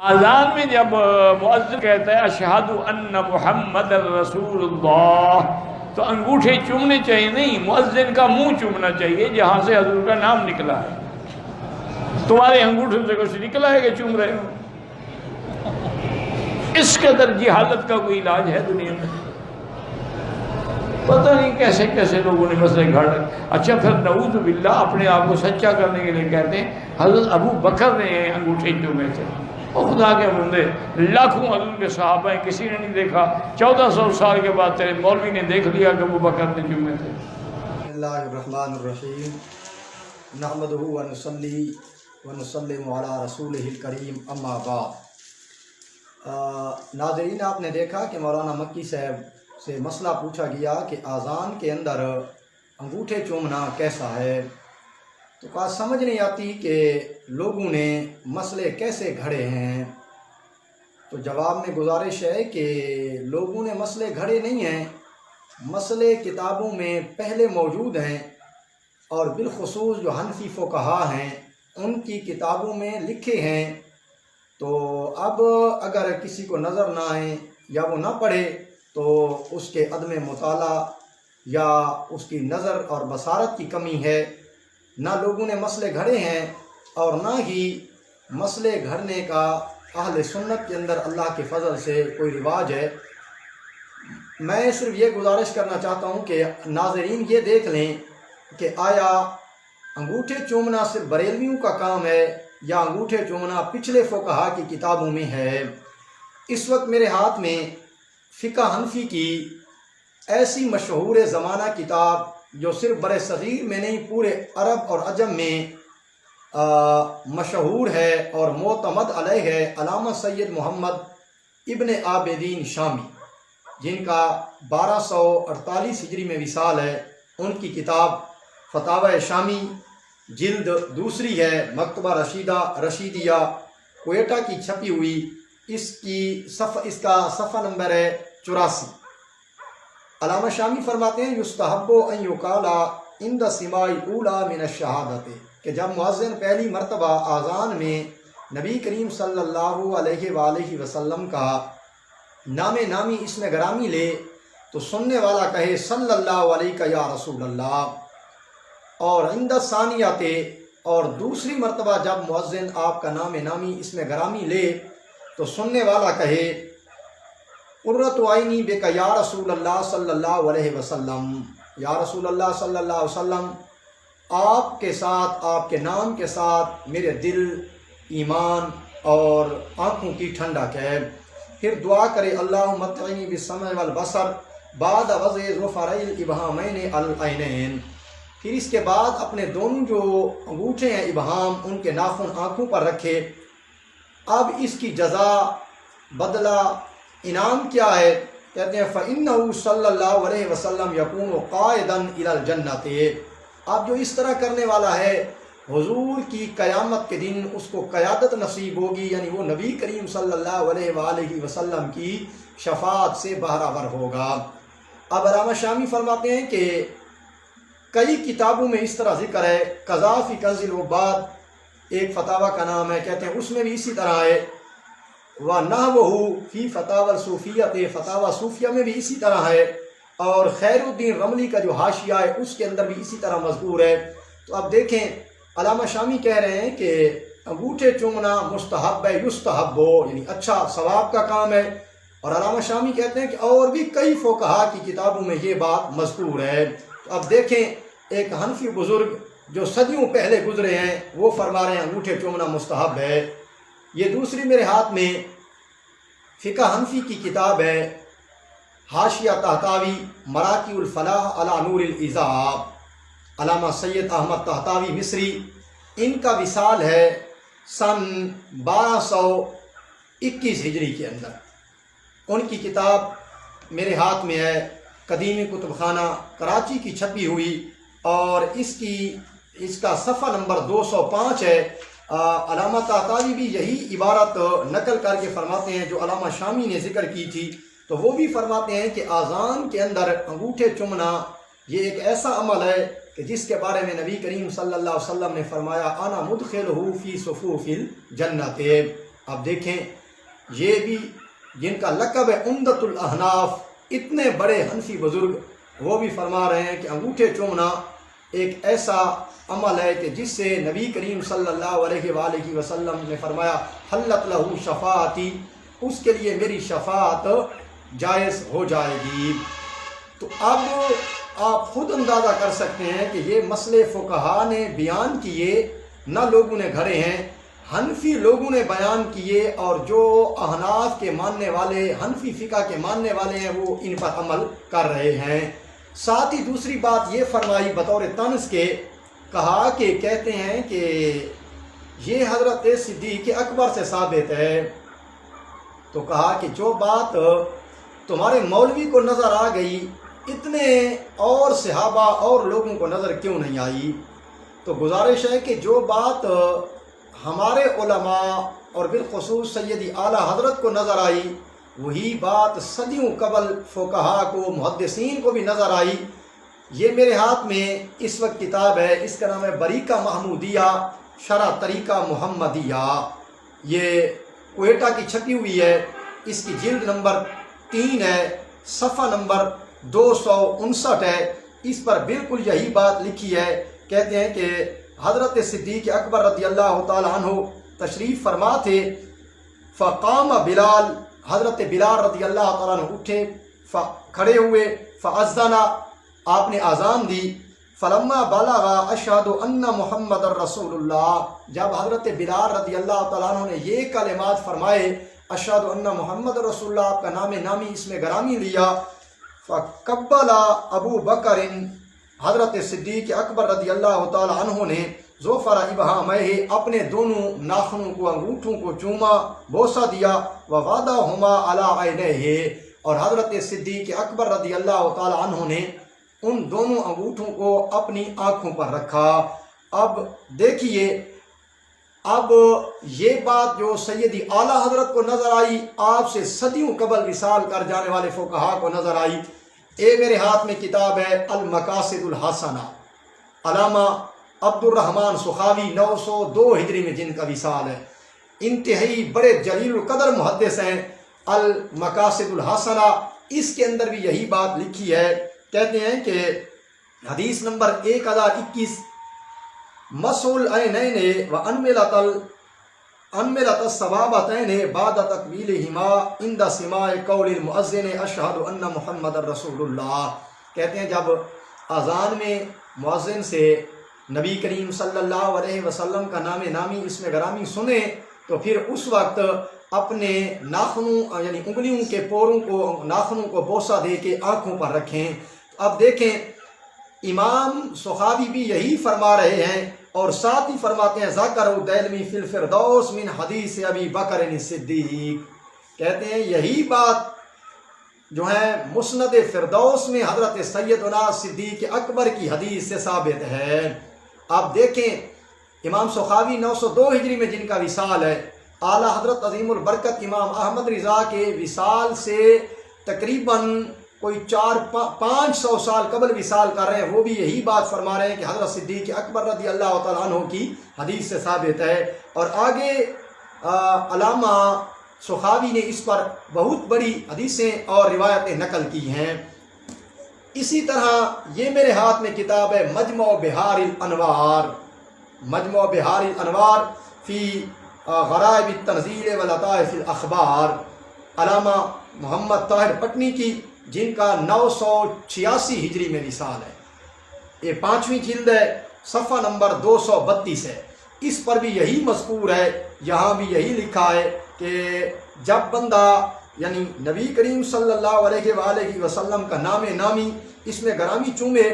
اذان میں جب مؤذن کہتا ہے اشہد ان محمد رسول اللہ تو انگوٹھے چومنے چاہیے نہیں، مؤذن کا منہ چومنا چاہیے جہاں سے حضور کا نام نکلا ہے۔ تمہارے انگوٹھوں سے کچھ نکلا ہے کہ چوم رہے ہو؟ اس قدر جہالت کا کوئی علاج ہے دنیا میں؟ پتہ نہیں کیسے کیسے لوگوں نے مسئلے گھڑ رکھے۔ اچھا پھر نعوذ باللہ اپنے آپ کو سچا کرنے کے لیے کہتے ہیں حضرت ابو بکر نے انگوٹھے چومے تھے۔ اور خدا کے بندے، لاکھوں حضور کے صحابہ ہیں، کسی نے نہیں دیکھا، 1400 سال کے بعد تیرے مولوی نے دیکھ لیا کہ ابو بکر نے چومے تھے۔ بسم اللہ الرحمن الرحیم، نحمدہ ونصلی ونسلم علی رسولہ الکریم، اما بعد۔ ناظرین، آپ نے دیکھا کہ مولانا مکی صاحب سے مسئلہ پوچھا گیا کہ اذان کے اندر انگوٹھے چومنا کیسا ہے، تو کہا سمجھ نہیں آتی کہ لوگوں نے مسئلے کیسے گھڑے ہیں۔ تو جواب میں گزارش ہے کہ لوگوں نے مسئلے گھڑے نہیں ہیں، مسئلے کتابوں میں پہلے موجود ہیں، اور بالخصوص جو حنفی فقہا ہیں ان کی کتابوں میں لکھے ہیں۔ تو اب اگر کسی کو نظر نہ آئے یا وہ نہ پڑھے تو اس کے عدم مطالعہ یا اس کی نظر اور بصارت کی کمی ہے۔ نہ لوگوں نے مسئلے گھڑے ہیں اور نہ ہی مسئلے گھڑنے کا اہل سنت کے اندر اللہ کے فضل سے کوئی رواج ہے۔ میں صرف یہ گزارش کرنا چاہتا ہوں کہ ناظرین یہ دیکھ لیں کہ آیا انگوٹھے چومنا صرف بریلویوں کا کام ہے یا انگوٹھے چومنا پچھلے فقہا کی کتابوں میں ہے۔ اس وقت میرے ہاتھ میں فقہ حنفی کی ایسی مشہور زمانہ کتاب جو صرف بر صغیر میں نہیں پورے عرب اور عجم میں مشہور ہے اور معتمد علیہ ہے، علامہ سید محمد ابن عابدین شامی، جن کا 1248 ہجری میں وصال ہے، ان کی کتاب فتاوی شامی جلد دوسری ہے، مکتبہ رشیدیہ کوئٹہ کی چھپی ہوئی، اس کا صفحہ نمبر ہے 84۔ علامہ شامی فرماتے ہیں یستحب ان یقال عند سماع الاولی من الشہادت، کہ جب مؤذن پہلی مرتبہ اذان میں نبی کریم صلی اللہ علیہ وآلہ وسلم کا نام نامی اسم گرامی لے تو سننے والا کہے صلی اللہ علیہ یا رسول اللہ، اور عند ثانیۃ، اور دوسری مرتبہ جب مؤذن آپ کا نام نامی اسم گرامی لے تو سننے والا کہے قرۃ عینی بک یا رسول اللہ صلی اللہ علیہ وسلم، یا رسول اللہ صلی اللہ علیہ وسلم، آپ کے ساتھ، آپ کے نام کے ساتھ میرے دل، ایمان اور آنکھوں کی ٹھنڈک ہے۔ پھر دعا کرے اللہم متعنی بالسمع والبصر بعد وضع ظفرئی الابہامین العینین، پھر اس کے بعد اپنے دونوں جو انگوٹھے ہیں ابہام، ان کے ناخن آنکھوں پر رکھے۔ اب اس کی جزا، بدلہ، انعام کیا ہے؟ کہتے ہیں فَإِنَّهُ صلی اللہ علیہ وسلم یکون قائدا الی الجنۃ، اب جو اس طرح کرنے والا ہے حضور کی قیامت کے دن اس کو قیادت نصیب ہوگی، یعنی وہ نبی کریم صلی اللہ علیہ وآلہ وسلم کی شفاعت سے بہرہ ہوگا۔ اب علامہ شامی فرماتے ہیں کہ کئی کتابوں میں اس طرح ذکر ہے، قضا فی کنز العباد ایک فتاوی کا نام ہے، کہتے ہیں اس میں بھی اسی طرح ہے، وَنَحْوَهُ فی فتاوی الصوفیۃ، فتاوی صوفیہ میں بھی اسی طرح ہے، اور خیر الدین رملی کا جو حاشیہ ہے اس کے اندر بھی اسی طرح مذکور ہے۔ تو اب دیکھیں علامہ شامی کہہ رہے ہیں کہ انگوٹھے چومنا مستحب ہے، یستحب ہو، یعنی اچھا ثواب کا کام ہے، اور علامہ شامی کہتے ہیں کہ اور بھی کئی فقہا کی کتابوں میں یہ بات مذکور ہے۔ تو اب دیکھیں ایک حنفی بزرگ جو صدیوں پہلے گزرے ہیں وہ فرما رہے ہیں انگوٹھے چومنا مستحب ہے۔ یہ دوسری میرے ہاتھ میں فقہ حنفی کی کتاب ہے، حاشیہ طہطاوی مراقی الفلاح علی نور العذاب، علامہ سید احمد طہطاوی مصری، ان کا وصال ہے سن 1221 ہجری کے اندر۔ ان کی کتاب میرے ہاتھ میں ہے، قدیمی کتب خانہ کراچی کی چھپی ہوئی، اور اس کا صفحہ نمبر 205 ہے۔ علامہ طہطاوی بھی یہی عبارت نقل کر کے فرماتے ہیں جو علامہ شامی نے ذکر کی تھی، تو وہ بھی فرماتے ہیں کہ اذان کے اندر انگوٹھے چومنا یہ ایک ایسا عمل ہے کہ جس کے بارے میں نبی کریم صلی اللہ علیہ وسلم نے فرمایا انا مدخلہ فی صفوف الجنت، اب دیکھیں یہ بھی جن کا لقب ہے عمدۃ الاحناف، اتنے بڑے حنفی بزرگ، وہ بھی فرما رہے ہیں کہ انگوٹھے چومنا ایک ایسا عمل ہے کہ جس سے نبی کریم صلی اللہ علیہ وآلہ وسلم نے فرمایا حلت لہو شفاعتی، اس کے لیے میری شفاعت جائز ہو جائے گی۔ تو اب آپ خود اندازہ کر سکتے ہیں کہ یہ مسئلے فقہا نے بیان کیے، نہ لوگوں نے گھڑے ہیں، حنفی لوگوں نے بیان کیے، اور جو احناف کے ماننے والے، حنفی فقہ کے ماننے والے ہیں، وہ ان پر عمل کر رہے ہیں۔ ساتھ ہی دوسری بات یہ فرمائی بطور طنز کے، کہا کہ کہتے ہیں کہ یہ حضرت صدیق اکبر سے ثابت ہے، تو کہا کہ جو بات تمہارے مولوی کو نظر آ گئی اتنے اور صحابہ اور لوگوں کو نظر کیوں نہیں آئی؟ تو گزارش ہے کہ جو بات ہمارے علماء اور بالخصوص سیدی اعلیٰ حضرت کو نظر آئی، وہی بات صدیوں قبل فقہا کو، محدثین کو بھی نظر آئی۔ یہ میرے ہاتھ میں اس وقت کتاب ہے، اس کا نام ہے بریقہ محمودیہ شرح طریقہ محمدیہ، یہ کوئٹہ کی چھپی ہوئی ہے، اس کی جلد نمبر 3 ہے، صفحہ نمبر 259 ہے۔ اس پر بالکل یہی بات لکھی ہے، کہتے ہیں کہ حضرت صدیق اکبر رضی اللہ تعالیٰ عنہ تشریف فرما تھے، فقام بلال، حضرت بلال رضی اللہ تعالیٰ عنہ اٹھے، کھڑے ہوئے، فاذن، آپ نے اذان دی، فلما بلغ اشہد ان محمد رسول اللہ، جب حضرت بلال رضی اللہ تعالیٰ عنہ نے یہ کلمات فرمائے، اشہد ان محمد رسول اللہ، آپ کا نام نامی اس میں گرامی لیا، فقبل ابو بکر، حضرت صدیق اکبر رضی اللہ تعالیٰ عنہ نے ظفر ابہامہ، اپنے دونوں ناخنوں کو، انگوٹھوں کو چوما، بوسہ دیا، ووضعہما علی عینیہ، اور حضرت صدیق اکبر رضی اللہ تعالیٰ عنہ نے ان دونوں انگوٹھوں کو اپنی آنکھوں پر رکھا۔ اب دیکھیے، اب یہ بات جو سیدی اعلیٰ حضرت کو نظر آئی، آپ سے صدیوں قبل وصال کر جانے والے فقہا کو نظر آئی۔ میرے ہاتھ میں کتاب ہے المقاصد الحسنہ، علامہ عبد الرحمن سخاوی 902 ہجری میں جن کا وصال ہے، انتہائی بڑے جلیل القدر محدث ہیں۔ المقاصد الحسنہ، اس کے اندر بھی یہی بات لکھی ہے، کہتے ہیں کہ حدیث نمبر 1021، مسح العینین وانملۃ الصبابتین بعد تقبیلہما عند سماع قول المؤذن اشہد ان محمد رسول اللہ، کہتے ہیں جب اذان میں مؤذن سے نبی کریم صلی اللہ علیہ وسلم کا نام نامی اس میں گرامی سنیں تو پھر اس وقت اپنے ناخنوں یعنی انگلیوں کے پوروں کو، ناخنوں کو بوسہ دے کے آنکھوں پر رکھیں۔ اب دیکھیں امام سخاوی بھی یہی فرما رہے ہیں، اور ساتھ ہی فرماتے ہیں ذکر الدیلمی فی الفردوس من حدیث ابی بکر صدیق، کہتے ہیں یہی بات جو ہے مسند فردوس میں حضرت سیدنا صدیق اکبر کی حدیث سے ثابت ہے۔ آپ دیکھیں امام سخاوی 902 ہجری میں جن کا وصال ہے، اعلیٰ حضرت عظیم البرکت امام احمد رضا کے وصال سے تقریباً کوئی 400-500 سال قبل وصال کر رہے ہیں، وہ بھی یہی بات فرما رہے ہیں کہ حضرت صدیق اکبر رضی اللہ تعالیٰ عنہ کی حدیث سے ثابت ہے۔ اور آگے علامہ سخاوی نے اس پر بہت بڑی حدیثیں اور روایتیں نقل کی ہیں۔ اسی طرح یہ میرے ہاتھ میں کتاب ہے مجمع بحار الانوار، مجمع بحار الانوار فی غرائب التنزیل و لطائف الاخبار، علامہ محمد طاہر پٹنی کی، جن کا 986 ہجری میں وصال ہے۔ یہ 5ویں جلد ہے، صفحہ نمبر 232 ہے۔ اس پر بھی یہی مذکور ہے، یہاں بھی یہی لکھا ہے کہ جب بندہ یعنی نبی کریم صلی اللہ علیہ وآلہ وسلم کا نام نامی اس میں گرامی چومے،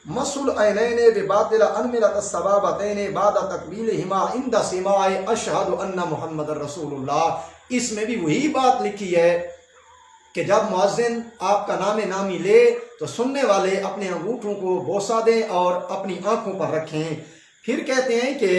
مسح العینین بباطل انملۃ الصبابتین بعد تقبیلہما عند سماع اشہد ان محمد رسول اللہ، اس میں بھی وہی بات لکھی ہے کہ جب مؤذن آپ کا نام نامی لے تو سننے والے اپنے انگوٹھوں کو بوسہ دیں اور اپنی آنکھوں پر رکھیں۔ پھر کہتے ہیں کہ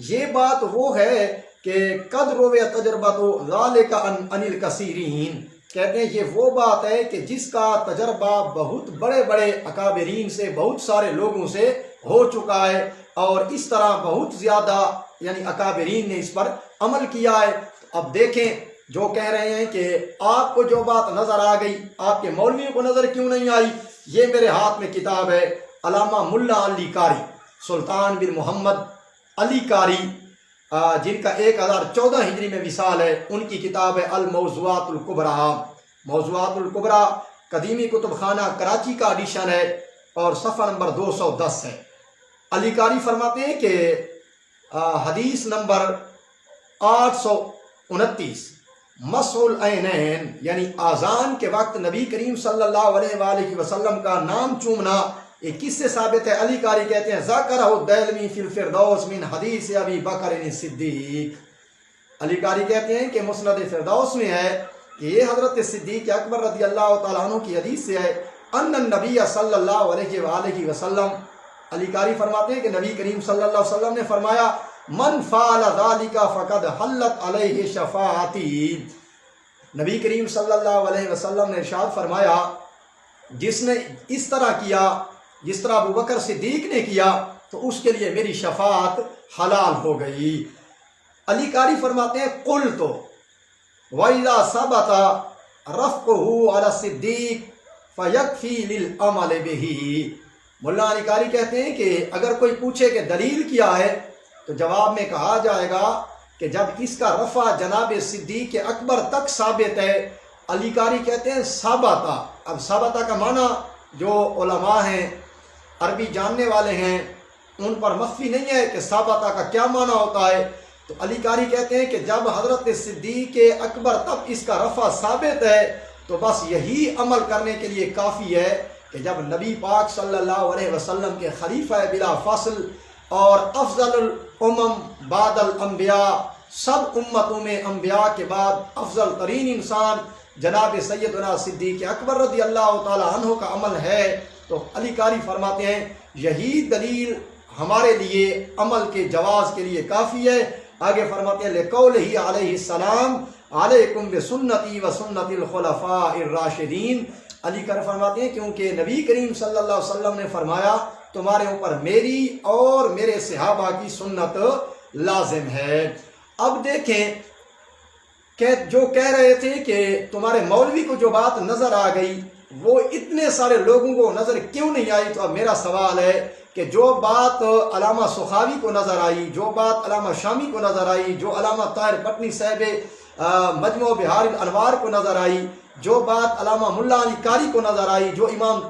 یہ بات وہ ہے کہ قد روی تجربۃ ذالک عن الکثیرین، کہتے ہیں یہ وہ بات ہے کہ جس کا تجربہ بہت بڑے بڑے اکابرین سے، بہت سارے لوگوں سے ہو چکا ہے، اور اس طرح بہت زیادہ یعنی اکابرین نے اس پر عمل کیا ہے۔ اب دیکھیں جو کہہ رہے ہیں کہ آپ کو جو بات نظر آ گئی آپ کے مولویوں کو نظر کیوں نہیں آئی، یہ میرے ہاتھ میں کتاب ہے علامہ ملا علی قاری سلطان بن محمد علی قاری جن کا 1014 ہجری میں وصال ہے، ان کی کتاب ہے الموضوعات الکبریٰ۔ موضوعات الکبریٰ قدیمی کتب خانہ کراچی کا ایڈیشن ہے اور صفحہ نمبر 210 ہے۔ علی قاری فرماتے ہیں کہ حدیث نمبر 829 مسح العینین یعنی آذان کے وقت نبی کریم صلی اللہ علیہ وآلہ وسلم کا نام چومنا، یہ کس سے ثابت ہے؟ علی قاری کہتے ہیں ذکرہ الدیلمی فی الفردوس من حدیث ابی بکر صدیق۔ علی قاری کہتے ہیں کہ مسند فردوس میں ہے کہ یہ حضرت صدیق اکبر رضی اللہ تعالیٰ عنہ کی حدیث سے ہے ان النبی صلی اللہ علیہ وآلہ وسلم، علی قاری فرماتے ہیں کہ نبی کریم صلی اللہ علیہ وسلم نے فرمایا من فعل ذلك فقد حلت علیہ شفاعتی۔ نبی کریم صلی اللہ علیہ وسلم نے ارشاد فرمایا جس نے اس طرح کیا جس طرح ابو بکر صدیق نے کیا تو اس کے لیے میری شفاعت حلال ہو گئی۔ علی قاری فرماتے ہیں قلت وَإِذَا ثَبَتَ رَفْقُهُ عَلَى الصِّدِّيقِ فَيَكْفِي لِلْعَمَلِ بِهِ۔ مولانا علی قاری کہتے ہیں کہ اگر کوئی پوچھے کہ دلیل کیا ہے تو جواب میں کہا جائے گا کہ جب اس کا رفع جناب صدیق اکبر تک ثابت ہے۔ علی قاری کہتے ہیں ثابتہ، اب ثابتہ کا معنی جو علماء ہیں عربی جاننے والے ہیں ان پر مخفی نہیں ہے کہ ثابتہ کا کیا معنی ہوتا ہے، تو علی قاری کہتے ہیں کہ جب حضرت صدیق اکبر تب اس کا رفع ثابت ہے تو بس یہی عمل کرنے کے لیے کافی ہے کہ جب نبی پاک صلی اللہ علیہ وسلم کے خلیفہ بلا فصل اور افضل الامم بعد الانبیاء، سب امتوں میں انبیاء کے بعد افضل ترین انسان جناب سیدنا صدیق اکبر رضی اللہ تعالی عنہ کا عمل ہے، تو علی قاری فرماتے ہیں یہی دلیل ہمارے لیے عمل کے جواز کے لیے کافی ہے۔ آگے فرماتے ہیں لقولہ علیہ السلام علیکم بسنتی و سنت الخلفاء الراشدین۔ علی قاری فرماتے ہیں کیونکہ نبی کریم صلی اللہ علیہ وسلم نے فرمایا تمہارے اوپر میری اور میرے صحابہ کی سنت لازم ہے۔ اب دیکھیں کہ جو کہہ رہے تھے کہ تمہارے مولوی کو جو بات نظر آ گئی وہ اتنے سارے لوگوں کو نظر کیوں نہیں آئی، تو اب میرا سوال ہے کہ جو بات علامہ سخاوی کو نظر آئی، جو بات علامہ شامی کو نظر آئی، جو علامہ طاہر پٹنی صاحب مجموع بہار الانوار کو نظر آئی، جو بات علامہ ملا علی قاری کو نظر آئی، جو امام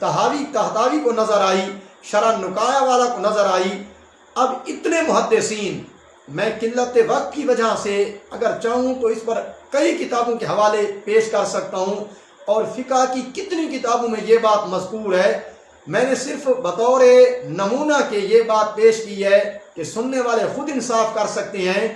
طحاوی کو نظر آئی، شرح نکایہ والا کو نظر آئی، اب اتنے محدثین، میں قلت وقت کی وجہ سے اگر چاہوں تو اس پر کئی کتابوں کے حوالے پیش کر سکتا ہوں اور فقہ کی کتنی کتابوں میں یہ بات مذکور ہے، میں نے صرف بطور نمونہ کے یہ بات پیش کی ہے کہ سننے والے خود انصاف کر سکتے ہیں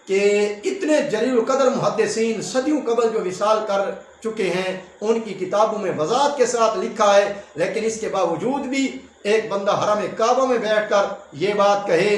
کہ اتنے جلیل القدر محدثین صدیوں قبل جو وصال کر چکے ہیں ان کی کتابوں میں وضاحت کے ساتھ لکھا ہے، لیکن اس کے باوجود بھی ایک بندہ حرم کعبہ میں بیٹھ کر یہ بات کہے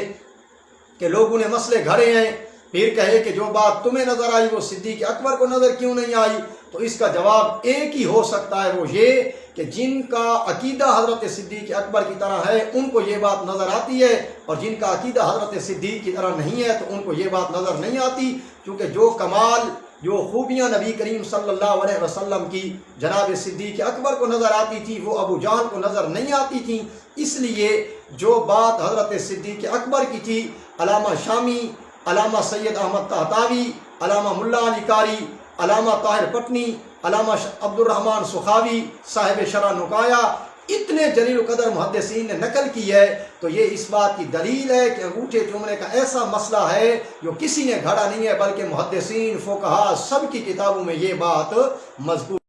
کہ لوگوں نے مسئلے گھڑے ہیں، پھر کہے کہ جو بات تمہیں نظر آئی وہ صدیق اکبر کو نظر کیوں نہیں آئی، تو اس کا جواب ایک ہی ہو سکتا ہے، وہ یہ کہ جن کا عقیدہ حضرت صدیق اکبر کی طرح ہے ان کو یہ بات نظر آتی ہے، اور جن کا عقیدہ حضرت صدیق کی طرح نہیں ہے تو ان کو یہ بات نظر نہیں آتی، کیونکہ جو کمال جو خوبیاں نبی کریم صلی اللہ علیہ وسلم کی جناب صدیق اکبر کو نظر آتی تھی وہ ابو جہل کو نظر نہیں آتی تھیں، اس لیے جو بات حضرت صدیق اکبر کی تھی علامہ شامی، علامہ سید احمد طحطاوی، علامہ ملا علی قاری، علامہ طاہر پٹنی، علامہ عبد الرحمن سخاوی صاحب شرح نکایہ، اتنے جلیل قدر محدثین نے نقل کی ہے، تو یہ اس بات کی دلیل ہے کہ انگوٹھے چومنے کا ایسا مسئلہ ہے جو کسی نے گھڑا نہیں ہے بلکہ محدثین فقہاء سب کی کتابوں میں یہ بات مذکور